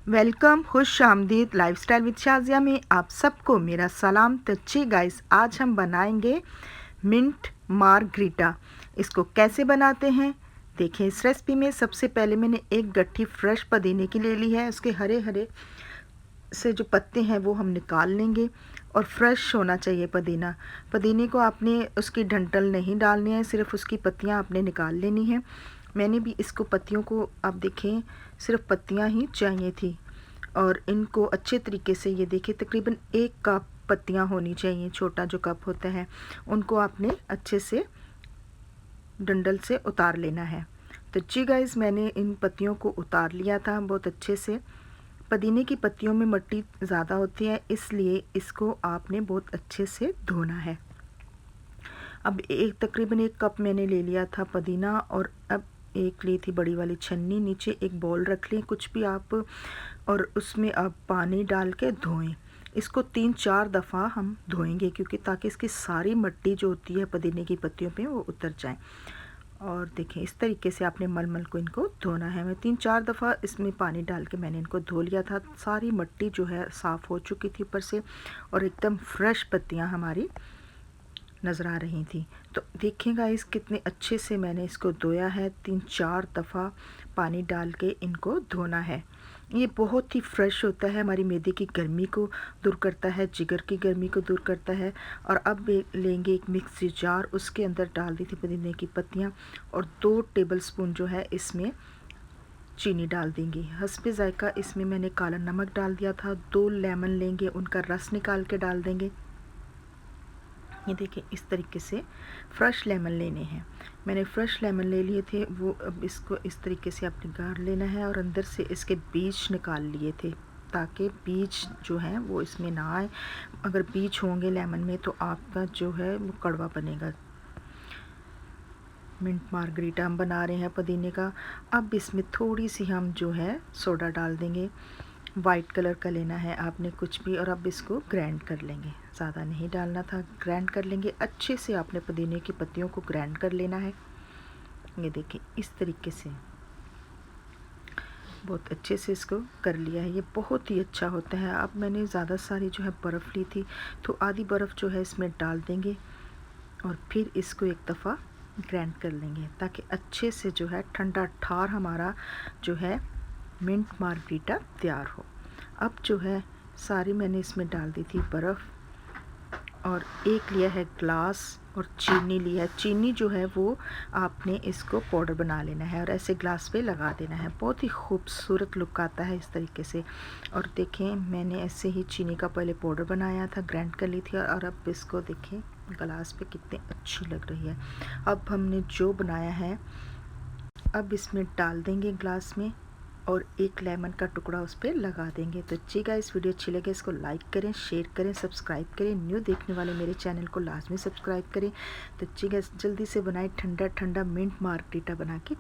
Welcome, खुश आमदीद lifestyle with Shazia में आप सबको मेरा सलाम। तो जी गाइस, आज हम बनाएंगे मिंट मार्गरीटा। इसको कैसे बनाते हैं देखें इस रेसिपी में। सबसे पहले मैंने एक गट्ठी फ्रेश पुदीने की ले ली है। उसके हरे हरे से जो पत्ते हैं वो हम निकाल लेंगे और फ्रेश होना चाहिए पुदीना। पुदीने को आपने उसकी डंठल नहीं डालनी है, सिर्फ उसकी पत्तियां आपने निकाल लेनी है। मैंने भी इसको पत्तियों को, आप देखें, सिर्फ पत्तियां ही चाहिए थी और इनको अच्छे तरीके से, ये देखिए, तकरीबन 1 कप पत्तियां होनी चाहिए। छोटा जो कप होता है उनको आपने अच्छे से डंडल से उतार लेना है। तो जी गाइस, मैंने इन पत्तियों को उतार लिया था बहुत अच्छे से। पुदीने की पत्तियों में मिट्टी ज़्यादा होती है, इसलिए इसको आपने बहुत अच्छे से धोना है। अब तकरीबन 1 कप मैंने ले लिया था पुदीना और अब एक ली थी बड़ी वाली छन्नी। नीचे एक बॉल रख लें, कुछ भी आप, और उसमें आप पानी डाल के धोएं। इसको 3-4 दफ़ा हम धोएंगे, क्योंकि ताकि इसकी सारी मिट्टी जो होती है पुदीने की पत्तियों पे वो उतर जाए। और देखें, इस तरीके से आपने मलमल को इनको धोना है। मैं 3-4 दफ़ा इसमें पानी डाल के मैंने इनको धो लिया था। सारी मिट्टी जो है साफ़ हो चुकी थी ऊपर से और एकदम फ्रेश पत्तियां हमारी नज़र आ रही थी। तो देखिएगा इस कितने अच्छे से मैंने इसको धोया है। 3-4 दफ़ा पानी डाल के इनको धोना है। ये बहुत ही फ्रेश होता है, हमारी मैदे की गर्मी को दूर करता है, जिगर की गर्मी को दूर करता है। और अब लेंगे एक मिक्सी जार, उसके अंदर डाल दी थी पुदीने की पत्तियाँ और 2 टेबलस्पून जो है इसमें चीनी डाल देंगे। हस्बे जायका इसमें मैंने काला नमक डाल दिया था। 2 लेमन लेंगे, उनका रस निकाल के डाल देंगे। ये देखिए, इस तरीके से फ्रेश लेमन लेने हैं। मैंने फ्रेश लेमन ले लिए थे, वो अब इसको इस तरीके से आपने गाड़ लेना है और अंदर से इसके बीज निकाल लिए थे, ताकि बीज जो हैं वो इसमें ना आए। अगर बीज होंगे लेमन में तो आपका जो है वो कड़वा बनेगा। मिंट मार्गरीटा हम बना रहे हैं पुदीने का। अब इसमें थोड़ी सी हम जो है सोडा डाल देंगे। वाइट कलर का लेना है आपने कुछ भी, और अब इसको ग्राइंड कर लेंगे। ज़्यादा नहीं डालना था, ग्राइंड कर लेंगे अच्छे से। आपने पुदीने की पत्तियों को ग्राइंड कर लेना है। ये देखिए, इस तरीके से बहुत अच्छे से इसको कर लिया है। ये बहुत ही अच्छा होता है। अब मैंने ज़्यादा सारी जो है बर्फ़ ली थी, तो आधी बर्फ़ जो है इसमें डाल देंगे और फिर इसको एक दफ़ा ग्राइंड कर लेंगे, ताकि अच्छे से जो है ठंडा ठार हमारा जो है मिंट मार्गरीटा तैयार हो। अब जो है सारी मैंने इसमें डाल दी थी बर्फ़ और एक लिया है ग्लास और चीनी लिया है। चीनी जो है वो आपने इसको पाउडर बना लेना है और ऐसे ग्लास पे लगा देना है। बहुत ही खूबसूरत लुक आता है इस तरीके से। और देखें, मैंने ऐसे ही चीनी का पहले पाउडर बनाया था, ग्राइंड कर ली थी, और अब इसको देखें ग्लास पे कितनी अच्छी लग रही है। अब हमने जो बनाया है अब इसमें डाल देंगे ग्लास में और एक लेमन का टुकड़ा उस पर लगा देंगे। तो जी गाइस, वीडियो अच्छी लगे इसको लाइक करें, शेयर करें, सब्सक्राइब करें। न्यू देखने वाले मेरे चैनल को लाजमी सब्सक्राइब करें। तो जी गाइस, जल्दी से बनाएं ठंडा ठंडा मिंट मार्गरीटा बना के।